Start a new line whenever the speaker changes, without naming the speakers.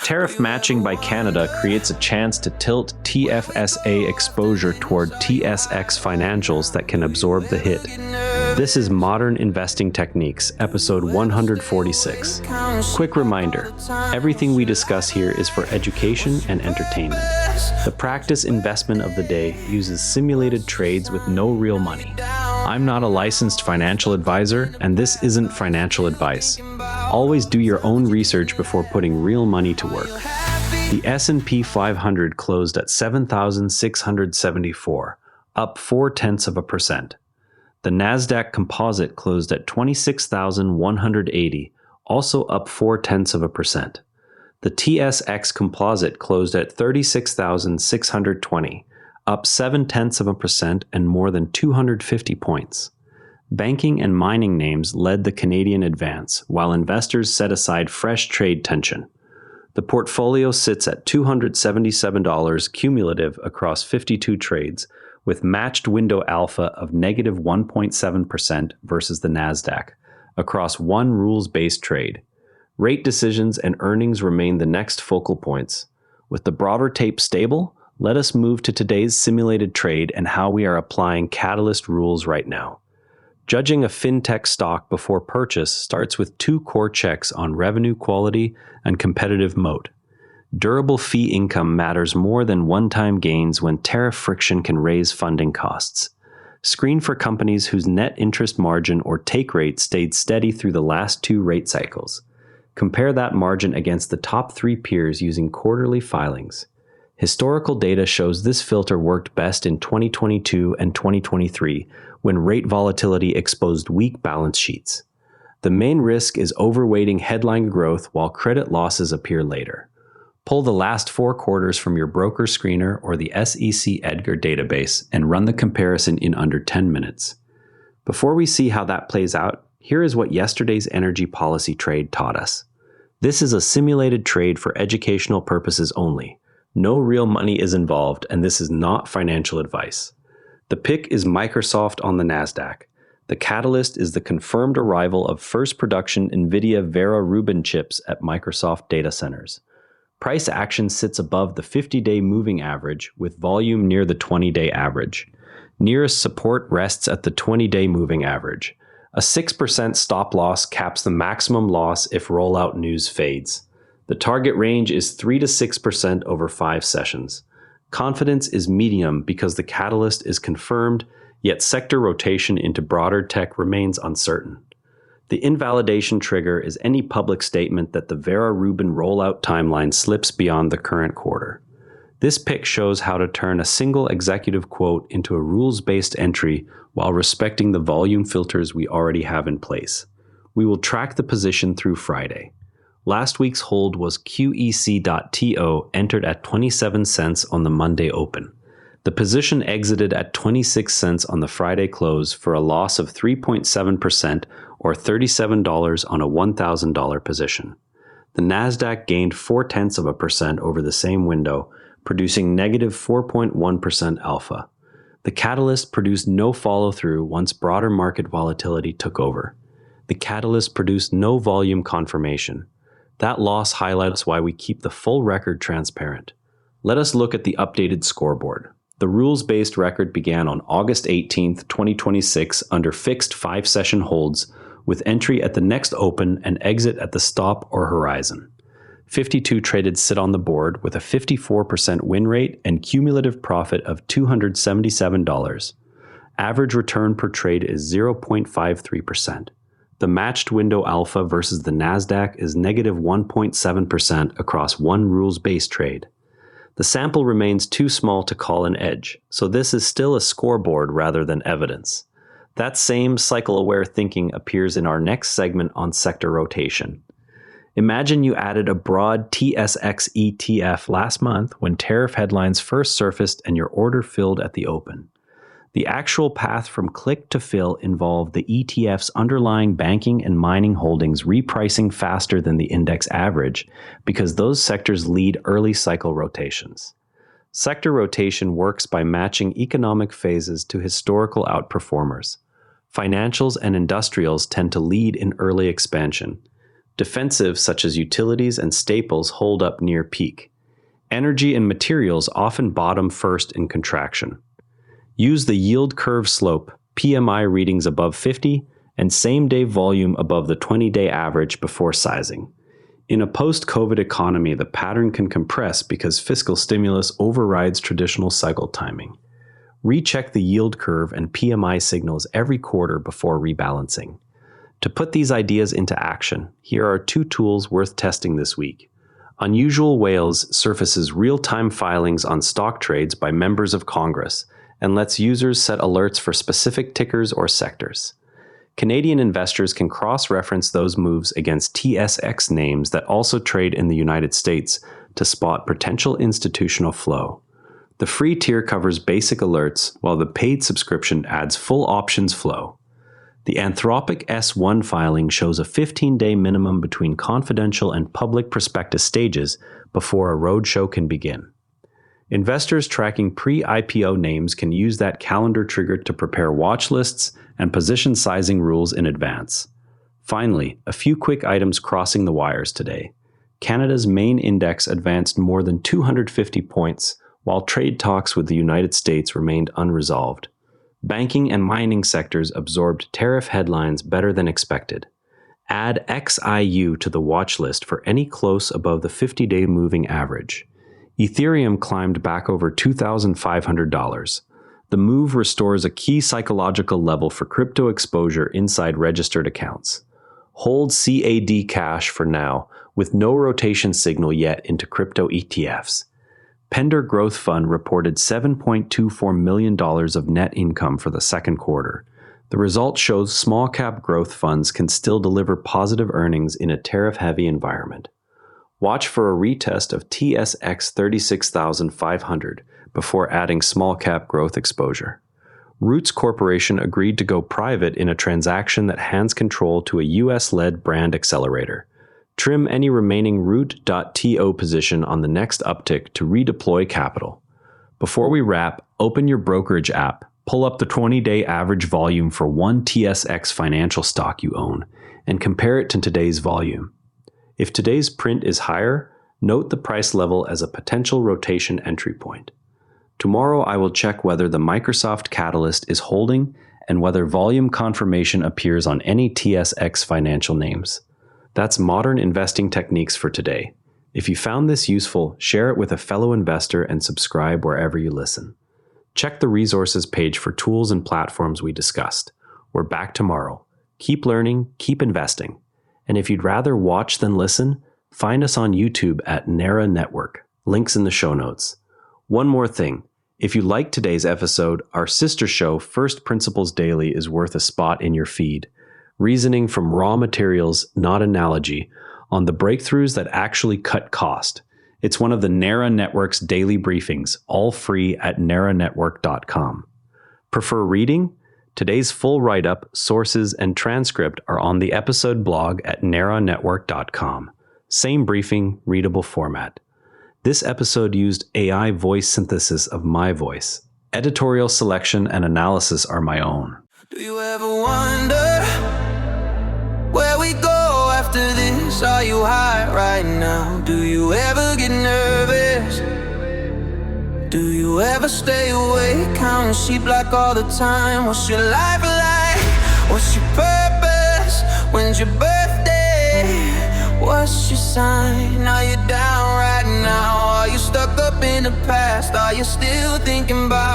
Tariff matching by Canada creates a chance to tilt TFSA exposure toward TSX financials that can absorb the hit. This is Modern Investing Techniques, episode 146. Quick reminder, everything we discuss here is for education and entertainment. The practice investment of the day uses simulated trades with no real money. I'm not a licensed financial advisor, and this isn't financial advice. Always do your own research before putting real money to work. The S&P 500 closed at 7,674, up 0.4%. The NASDAQ Composite closed at 26,180, also up 0.4%. The TSX Composite closed at 36,620, up 0.7% and more than 250 points. Banking and mining names led the Canadian advance, while investors set aside fresh trade tension. The portfolio sits at $277 cumulative across 52 trades, with matched window alpha of negative 1.7% versus the NASDAQ, across one rules-based trade. Rate decisions and earnings remain the next focal points. With the broader tape stable, let us move to today's simulated trade and how we are applying Catalyst rules right now. Judging a fintech stock before purchase starts with two core checks on revenue quality and competitive moat. Durable fee income matters more than one-time gains when tariff friction can raise funding costs. Screen for companies whose net interest margin or take rate stayed steady through the last two rate cycles. Compare that margin against the top three peers using quarterly filings. Historical data shows this filter worked best in 2022 and 2023 when rate volatility exposed weak balance sheets. The main risk is overweighting headline growth while credit losses appear later. Pull the last 4 quarters from your broker screener or the SEC Edgar database and run the comparison in under 10 minutes. Before we see how that plays out, here is what yesterday's energy policy trade taught us. This is a simulated trade for educational purposes only. No real money is involved, and this is not financial advice. The pick is Microsoft on the NASDAQ. The catalyst is the confirmed arrival of first production NVIDIA Vera Rubin chips at Microsoft data centers. Price action sits above the 50-day moving average, with volume near the 20-day average. Nearest support rests at the 20-day moving average. A 6% stop loss caps the maximum loss if rollout news fades. The target range is 3 to 6% over 5 sessions. Confidence is medium because the catalyst is confirmed, yet sector rotation into broader tech remains uncertain. The invalidation trigger is any public statement that the Vera Rubin rollout timeline slips beyond the current quarter. This pick shows how to turn a single executive quote into a rules-based entry while respecting the volume filters we already have in place. We will track the position through Friday. Last week's hold was QEC.TO, entered at 27 cents on the Monday open. The position exited at 26 cents on the Friday close for a loss of 3.7% or $37 on a $1,000 position. The NASDAQ gained 0.4% over the same window, producing negative 4.1% alpha. The catalyst produced no follow-through once broader market volatility took over. The catalyst produced no volume confirmation. That loss highlights why we keep the full record transparent. Let us look at the updated scoreboard. The rules-based record began on August 18, 2026 under fixed 5-session holds with entry at the next open and exit at the stop or horizon. 52 traded sit on the board with a 54% win rate and cumulative profit of $277. Average return per trade is 0.53%. The matched window alpha versus the NASDAQ is negative 1.7% across one rules-based trade. The sample remains too small to call an edge, so this is still a scoreboard rather than evidence. That same cycle-aware thinking appears in our next segment on sector rotation. Imagine you added a broad TSX ETF last month when tariff headlines first surfaced and your order filled at the open. The actual path from click to fill involved the ETF's underlying banking and mining holdings repricing faster than the index average because those sectors lead early cycle rotations. Sector rotation works by matching economic phases to historical outperformers. Financials and industrials tend to lead in early expansion. Defensive, such as utilities and staples, hold up near peak. Energy and materials often bottom first in contraction. Use the yield curve slope, PMI readings above 50, and same-day volume above the 20-day average before sizing. In a post-COVID economy, the pattern can compress because fiscal stimulus overrides traditional cycle timing. Recheck the yield curve and PMI signals every quarter before rebalancing. To put these ideas into action, here are 2 tools worth testing this week. Unusual Whales surfaces real-time filings on stock trades by members of Congress and lets users set alerts for specific tickers or sectors. Canadian investors can cross-reference those moves against TSX names that also trade in the United States to spot potential institutional flow. The free tier covers basic alerts, while the paid subscription adds full options flow. The Anthropic S1 filing shows a 15-day minimum between confidential and public prospectus stages before a roadshow can begin. Investors tracking pre-IPO names can use that calendar trigger to prepare watch lists and position sizing rules in advance. Finally, a few quick items crossing the wires today. Canada's main index advanced more than 250 points, while trade talks with the United States remained unresolved. Banking and mining sectors absorbed tariff headlines better than expected. Add XIU to the watch list for any close above the 50-day moving average. Ethereum climbed back over $2,500. The move restores a key psychological level for crypto exposure inside registered accounts. Hold CAD cash for now, with no rotation signal yet into crypto ETFs. Pender Growth Fund reported $7.24 million of net income for the second quarter. The result shows small-cap growth funds can still deliver positive earnings in a tariff-heavy environment. Watch for a retest of TSX 36,500 before adding small-cap growth exposure. Roots Corporation agreed to go private in a transaction that hands control to a US-led brand accelerator. Trim any remaining root.to position on the next uptick to redeploy capital. Before we wrap, open your brokerage app, pull up the 20-day average volume for one TSX financial stock you own, and compare it to today's volume. If today's print is higher, note the price level as a potential rotation entry point. Tomorrow I will check whether the Microsoft catalyst is holding and whether volume confirmation appears on any TSX financial names. That's modern investing techniques for today. If you found this useful, share it with a fellow investor and subscribe wherever you listen. Check the resources page for tools and platforms we discussed. We're back tomorrow. Keep learning, keep investing. And if you'd rather watch than listen, find us on YouTube at NARA Network. Links in the show notes. One more thing. If you liked today's episode, our sister show, First Principles Daily, is worth a spot in your feed. Reasoning from raw materials, not analogy, on the breakthroughs that actually cut cost. It's one of the NARA Network's daily briefings, all free at naranetwork.com. Prefer reading? Today's full write-up, sources, and transcript are on the episode blog at naranetwork.com. Same briefing, readable format. This episode used AI voice synthesis of my voice. Editorial selection and analysis are my own.
Do you ever wonder where we go after this? Are you high right now? Do you ever get nervous? Do you ever stay awake, counting sheep like all the time? What's your life like? What's your purpose? When's your birthday? What's your sign? Are you down right now? Are you stuck up in the past? Are you still thinking about